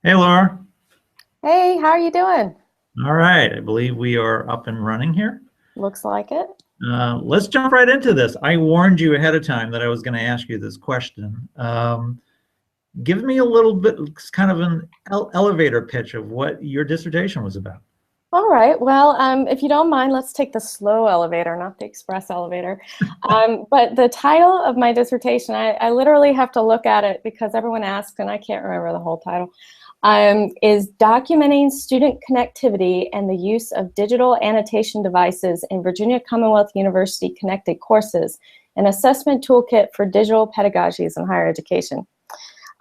Hey, Laura. Hey, how are you doing? All right, I believe we are up and running here. Looks like it. Let's jump right into this. I warned you ahead of time that I was going to ask you this question. Give me a little bit, kind of an elevator pitch of what your dissertation was about. All right. Well, if you don't mind, let's take the slow elevator, not the express elevator. But the title of my dissertation, I literally have to look at it because everyone asks, and I can't remember the whole title, is Documenting Student Connectivity and the Use of Digital Annotation Devices in Virginia Commonwealth University Connected Courses, an Assessment Toolkit for Digital Pedagogies in Higher Education.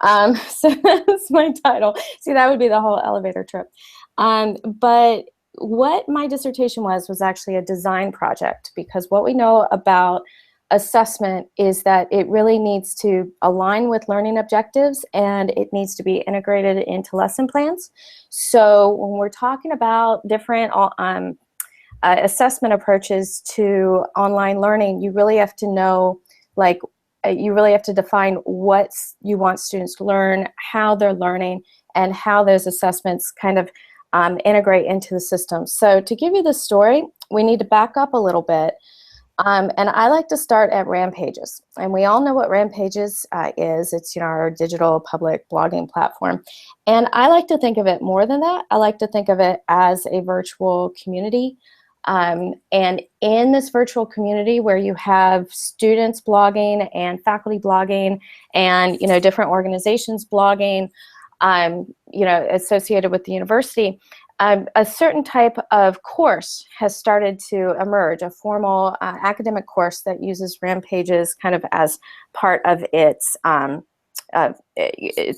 So that's my title. See, that would be the whole elevator trip. But what my dissertation was actually a design project, because what we know about assessment is that it really needs to align with learning objectives and it needs to be integrated into lesson plans. So when we're talking about different assessment approaches to online learning, you really have to know, like, you really have to define what you want students to learn, how they're learning, and how those assessments kind of integrate into the system. So to give you the story, we need to back up a little bit. And I like to start at Rampages. And we all know what Rampages is. It's, our digital public blogging platform. And I like to think of it more than that. I like to think of it as a virtual community. And in this virtual community where you have students blogging and faculty blogging and, different organizations blogging, associated with the university, a certain type of course has started to emerge, a formal academic course that uses Rampages kind of as part of its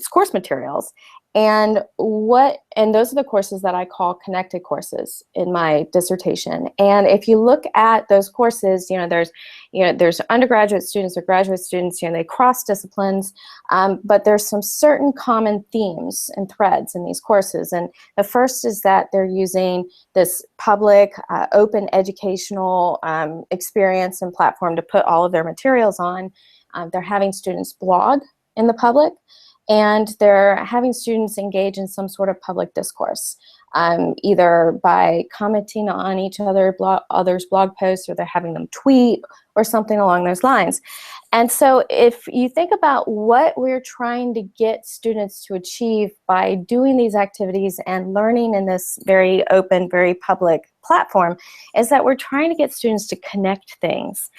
course materials. And those are the courses that I call connected courses in my dissertation. And if you look at those courses, there's undergraduate students or graduate students, they cross disciplines, but there's some certain common themes and threads in these courses. And the first is that they're using this public, open educational experience and platform to put all of their materials on. They're having students blog in the public, and they're having students engage in some sort of public discourse, either by commenting on each other's blog posts, or they're having them tweet or something along those lines. And so if you think about what we're trying to get students to achieve by doing these activities and learning in this very open, very public platform, is that we're trying to get students to connect things.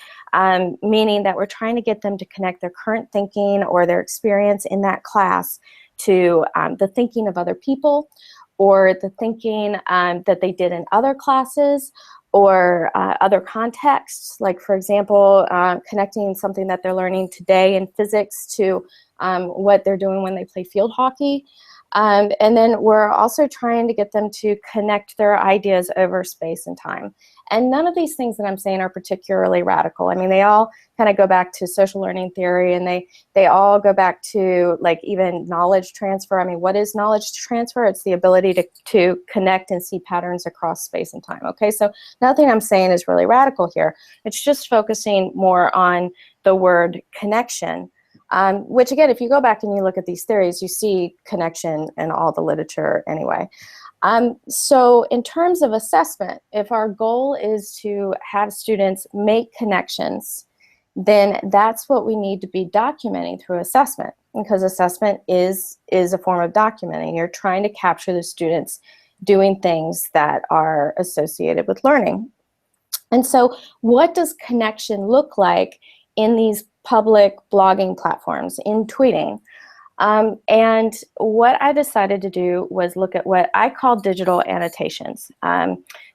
Meaning that we're trying to get them to connect their current thinking or their experience in that class to the thinking of other people, or the thinking that they did in other classes, or other contexts, like, for example, connecting something that they're learning today in physics to what they're doing when they play field hockey. And then we're also trying to get them to connect their ideas over space and time. And none of these things that I'm saying are particularly radical. I mean, they all kind of go back to social learning theory, and they all go back to, like, even knowledge transfer. I mean, what is knowledge transfer? It's the ability to connect and see patterns across space and time. Okay, so nothing I'm saying is really radical here. It's just focusing more on the word connection. Which, again, if you go back and you look at these theories, you see connection in all the literature anyway. So in terms of assessment, if our goal is to have students make connections, then that's what we need to be documenting through assessment, because assessment is a form of documenting. You're trying to capture the students doing things that are associated with learning. And so what does connection look like in these public blogging platforms, in tweeting? And what I decided to do was look at what I call digital annotations,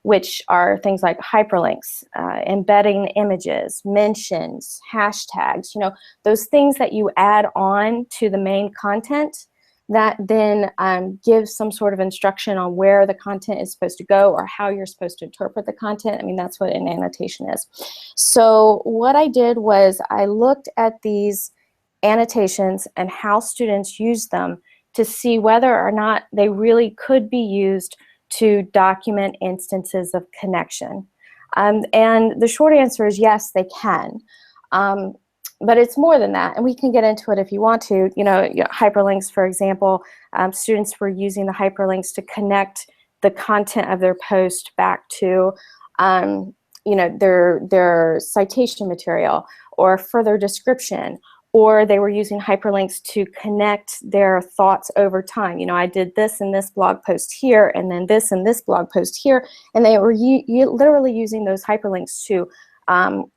which are things like hyperlinks, embedding images, mentions, hashtags, those things that you add on to the main content that then gives some sort of instruction on where the content is supposed to go or how you're supposed to interpret the content. I mean, that's what an annotation is. So what I did was I looked at these annotations and how students use them to see whether or not they really could be used to document instances of connection. And the short answer is yes, they can. but it's more than that, and we can get into it if you want to. Hyperlinks, for example, students were using the hyperlinks to connect the content of their post back to their citation material or further description, or they were using hyperlinks to connect their thoughts over time. I did this in this blog post here, and then this in this blog post here, and they were literally using those hyperlinks to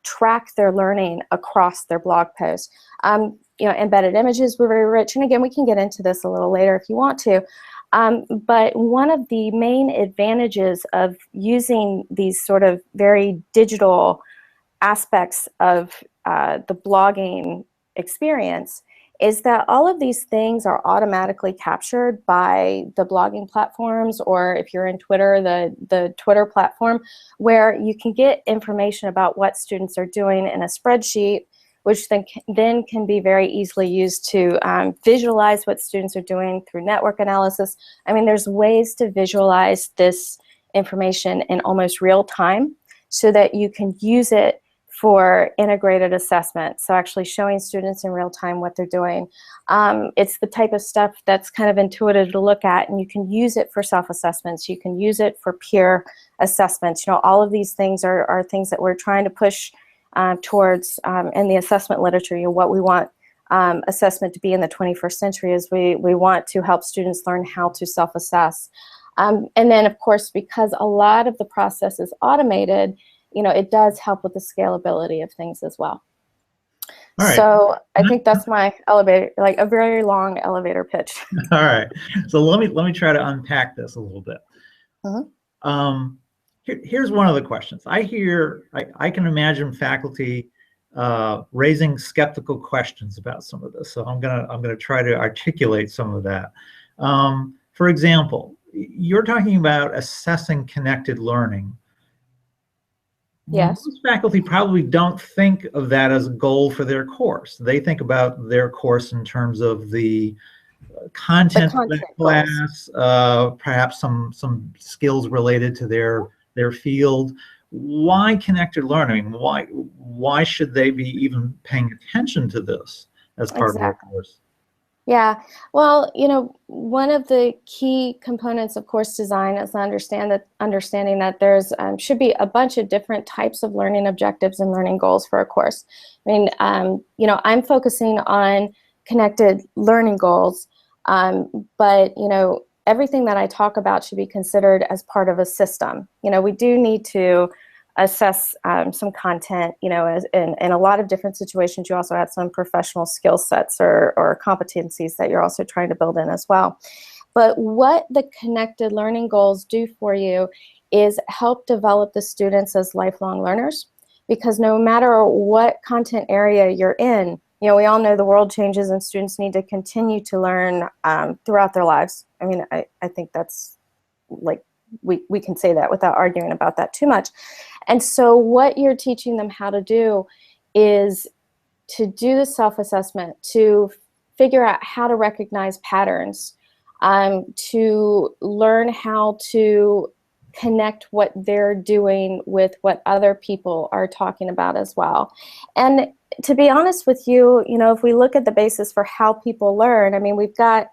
track their learning across their blog post. Embedded images were very rich, and again, we can get into this a little later if you want to. But one of the main advantages of using these sort of very digital aspects of the blogging experience is that all of these things are automatically captured by the blogging platforms, or if you're in Twitter, the Twitter platform, where you can get information about what students are doing in a spreadsheet, which then can be very easily used to visualize what students are doing through network analysis. I mean, there's ways to visualize this information in almost real time so that you can use it for integrated assessment, so actually showing students in real time what they're doing. It's the type of stuff that's kind of intuitive to look at, and you can use it for self-assessments, you can use it for peer assessments. All of these things are things that we're trying to push towards in the assessment literature. What we want assessment to be in the 21st century is we want to help students learn how to self-assess. And then, of course, because a lot of the process is automated, it does help with the scalability of things as well. All right. So I think that's my elevator, like a very long elevator pitch. All right. So let me try to unpack this a little bit. Here's one of the questions. I can imagine faculty raising skeptical questions about some of this. So I'm gonna try to articulate some of that. For example, you're talking about assessing connected learning. Yes. Most faculty probably don't think of that as a goal for their course. They think about their course in terms of the content of the class, perhaps some skills related to their field. Why connected learning? Why should they be even paying attention to this as part of their course? Yeah, well, one of the key components of course design is understanding that there's should be a bunch of different types of learning objectives and learning goals for a course. I mean, I'm focusing on connected learning goals, but everything that I talk about should be considered as part of a system. We do need to assess some content, in a lot of different situations. You also have some professional skill sets or competencies that you're also trying to build in as well. But what the connected learning goals do for you is help develop the students as lifelong learners, because no matter what content area you're in, we all know the world changes and students need to continue to learn throughout their lives. I mean, I think that's like, we can say that without arguing about that too much. And so what you're teaching them how to do is to do the self-assessment, to figure out how to recognize patterns, to learn how to connect what they're doing with what other people are talking about as well. And to be honest with you, if we look at the basis for how people learn, I mean, we've got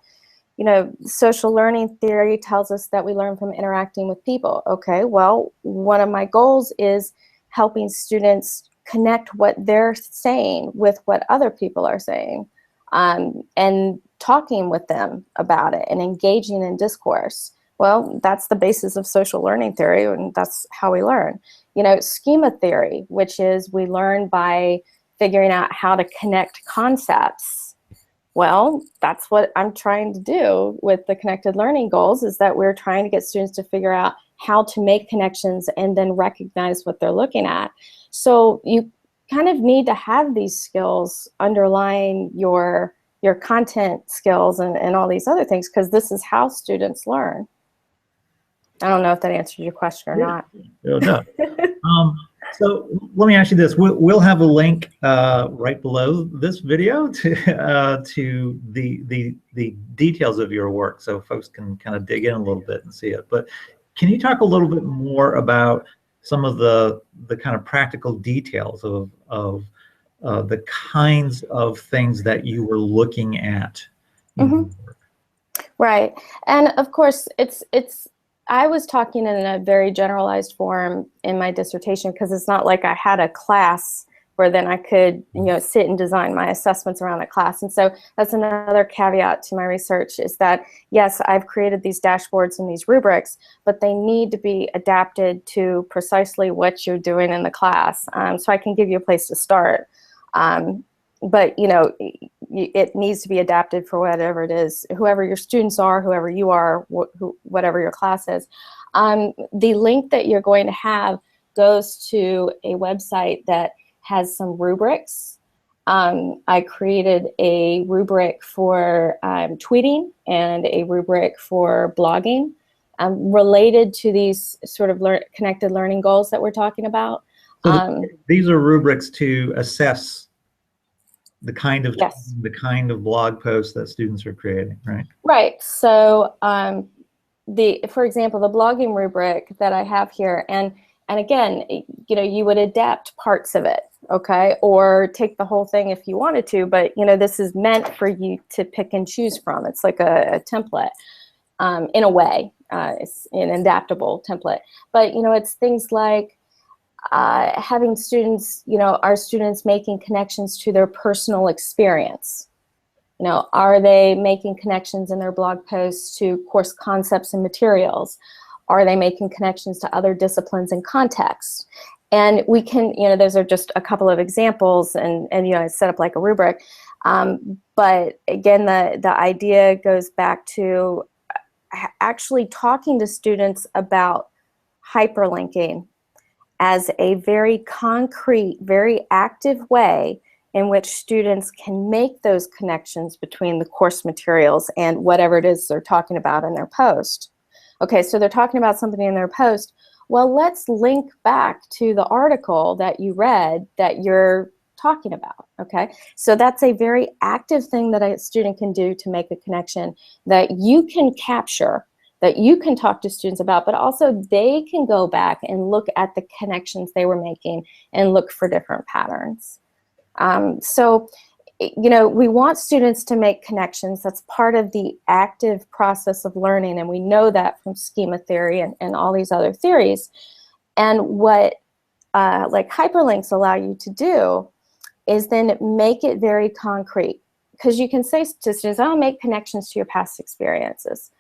social learning theory tells us that we learn from interacting with people. Okay, well, one of my goals is helping students connect what they're saying with what other people are saying, and talking with them about it and engaging in discourse. Well, that's the basis of social learning theory, and that's how we learn. Schema theory, which is we learn by figuring out how to connect concepts. Well, that's what I'm trying to do with the connected learning goals, is that we're trying to get students to figure out how to make connections and then recognize what they're looking at. So you kind of need to have these skills underlying your content skills and all these other things, because this is how students learn. I don't know if that answers your question or not. It does. So let me ask you this. We'll have a link right below this video to the details of your work, so folks can kind of dig in a little bit and see it. But can you talk a little bit more about some of the kind of practical details of the kinds of things that you were looking at in Mm-hmm. your work. Right. And of course, I was talking in a very generalized form in my dissertation, because it's not like I had a class where then I could, sit and design my assessments around a class. And so that's another caveat to my research, is that, yes, I've created these dashboards and these rubrics, but they need to be adapted to precisely what you're doing in the class. So I can give you a place to start. But it needs to be adapted for whatever it is, whoever your students are, whoever you are, whatever your class is. The link that you're going to have goes to a website that has some rubrics. I created a rubric for tweeting and a rubric for blogging, related to these sort of connected learning goals that we're talking about. So these are rubrics to assess the kind of Yes. the kind of blog posts that students are creating, right? Right. So for example, the blogging rubric that I have here, and again, you would adapt parts of it, okay, or take the whole thing if you wanted to, but this is meant for you to pick and choose from. It's like a template, in a way. It's an adaptable template, but it's things like having students, our students making connections to their personal experience. Are they making connections in their blog posts to course concepts and materials? Are they making connections to other disciplines and contexts? And we can, those are just a couple of examples, and it's set up like a rubric. But again, the idea goes back to actually talking to students about hyperlinking as a very concrete, very active way in which students can make those connections between the course materials and whatever it is they're talking about in their post. Okay, so they're talking about something in their post. Well, let's link back to the article that you read that you're talking about, okay? So that's a very active thing that a student can do to make a connection that you can capture, that you can talk to students about, but also they can go back and look at the connections they were making and look for different patterns. So, we want students to make connections. That's part of the active process of learning, and we know that from schema theory and all these other theories. And what like hyperlinks allow you to do is then make it very concrete, because you can say to students, "I'll make connections to your past experiences."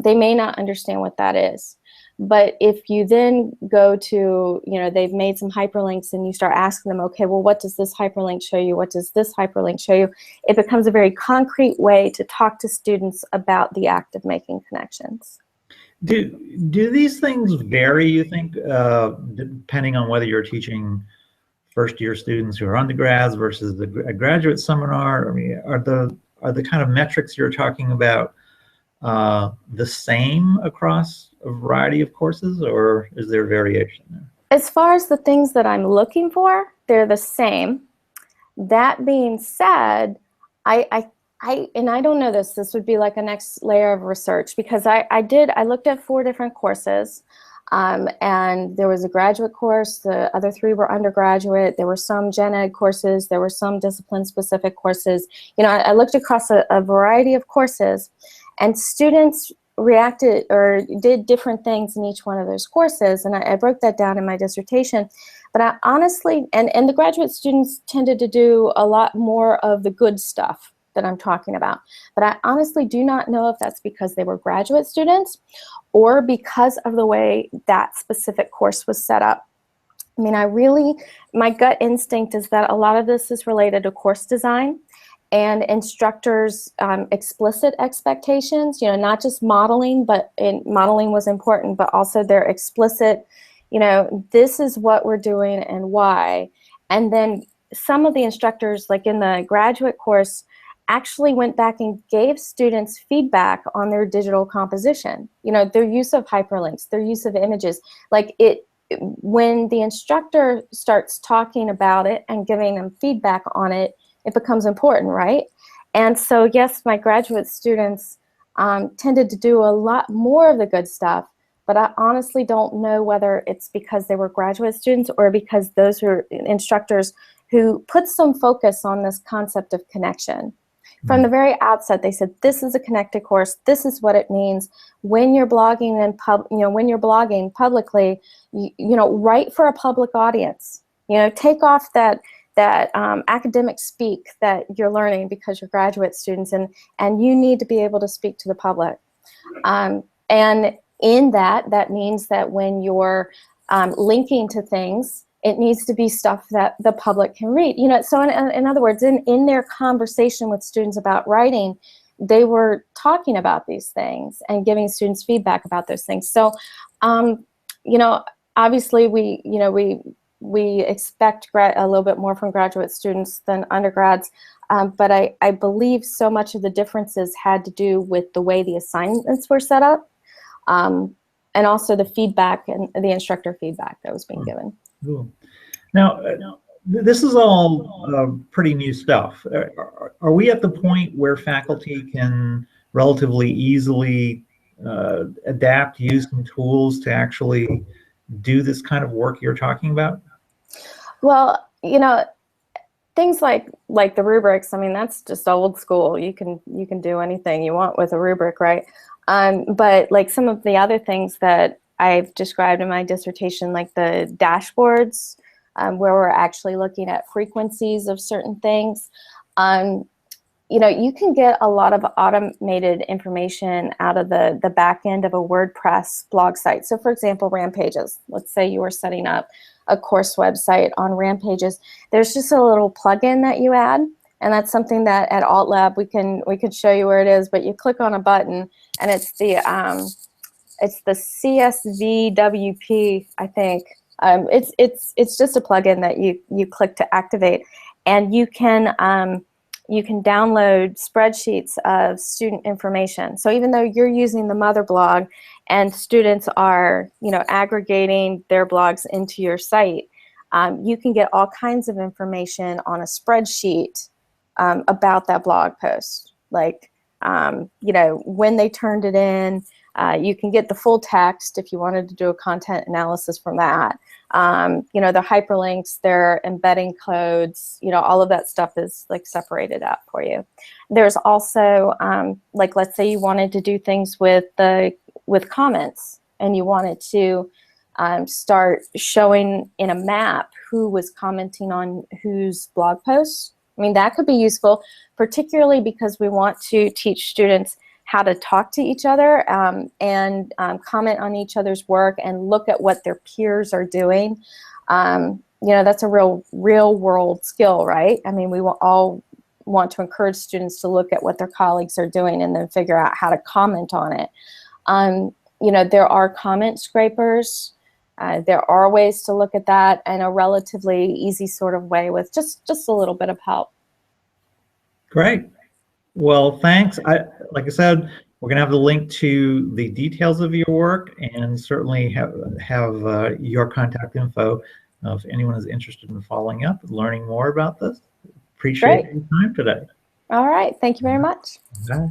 They may not understand what that is. But if you then go to, they've made some hyperlinks, and you start asking them, okay, well, what does this hyperlink show you? What does this hyperlink show you? It becomes a very concrete way to talk to students about the act of making connections. Do these things vary, you think, depending on whether you're teaching first-year students who are undergrads versus a graduate seminar? I mean, are the kind of metrics you're talking about the same across a variety of courses, or is there variation there? As far as the things that I'm looking for, they're the same. That being said, I don't know this would be like a next layer of research, because I looked at 4 different courses, and there was a graduate course, the other 3 were undergraduate, there were some gen ed courses, there were some discipline specific courses. I looked across a variety of courses, and students reacted or did different things in each one of those courses, and I broke that down in my dissertation. But I honestly, and the graduate students tended to do a lot more of the good stuff that I'm talking about. But I honestly do not know if that's because they were graduate students or because of the way that specific course was set up. I mean, my gut instinct is that a lot of this is related to course design and instructors' explicit expectations, not just modeling, but modeling was important, but also their explicit, this is what we're doing and why. And then some of the instructors, like in the graduate course, actually went back and gave students feedback on their digital composition, their use of hyperlinks, their use of images. When the instructor starts talking about it and giving them feedback on it, it becomes important, right? And so, yes, my graduate students tended to do a lot more of the good stuff, but I honestly don't know whether it's because they were graduate students or because those were instructors who put some focus on this concept of connection. From the very outset, they said, this is a connected course. This is what it means when you're blogging when you're blogging publicly. Write for a public audience. Take off that academic speak that you're learning because you're graduate students, and you need to be able to speak to the public. And in that means that when you're linking to things, it needs to be stuff that the public can read. So in other words, in their conversation with students about writing, they were talking about these things and giving students feedback about those things. So, obviously we expect a little bit more from graduate students than undergrads, but I believe so much of the differences had to do with the way the assignments were set up, and also the feedback and the instructor feedback that was being given. Cool. Now, this is all pretty new stuff. Are we at the point where faculty can relatively easily adapt, use some tools to actually do this kind of work you're talking about? Well, things like the rubrics, I mean, that's just old school. You can do anything you want with a rubric, right? But like some of the other things that I've described in my dissertation, like the dashboards, where we're actually looking at frequencies of certain things. You can get a lot of automated information out of the back end of a WordPress blog site. So for example, Rampages. Let's say you were setting up a course website on Rampages. There's just a little plugin that you add, and that's something that at AltLab we can show you where it is, but you click on a button and it's the CSVWP, I think. It's just a plugin that you click to activate, and you can download spreadsheets of student information. So even though you're using the mother blog and students are aggregating their blogs into your site, you can get all kinds of information on a spreadsheet about that blog post, like when they turned it in. You can get the full text if you wanted to do a content analysis from that. The hyperlinks, their embedding codes, all of that stuff is like separated out for you. There's also, like let's say you wanted to do things with comments, and you wanted to start showing in a map who was commenting on whose blog posts. I mean, that could be useful, particularly because we want to teach students how to talk to each other and comment on each other's work and look at what their peers are doing. That's a real world skill, right? I mean, we will all want to encourage students to look at what their colleagues are doing and then figure out how to comment on it. There are comment scrapers. There are ways to look at that in a relatively easy sort of way with just a little bit of help. Great. Well, thanks. Like I said, we're going to have the link to the details of your work, and certainly have your contact info if anyone is interested in following up and learning more about this. Appreciate your time today. All right. Thank you very much. Okay.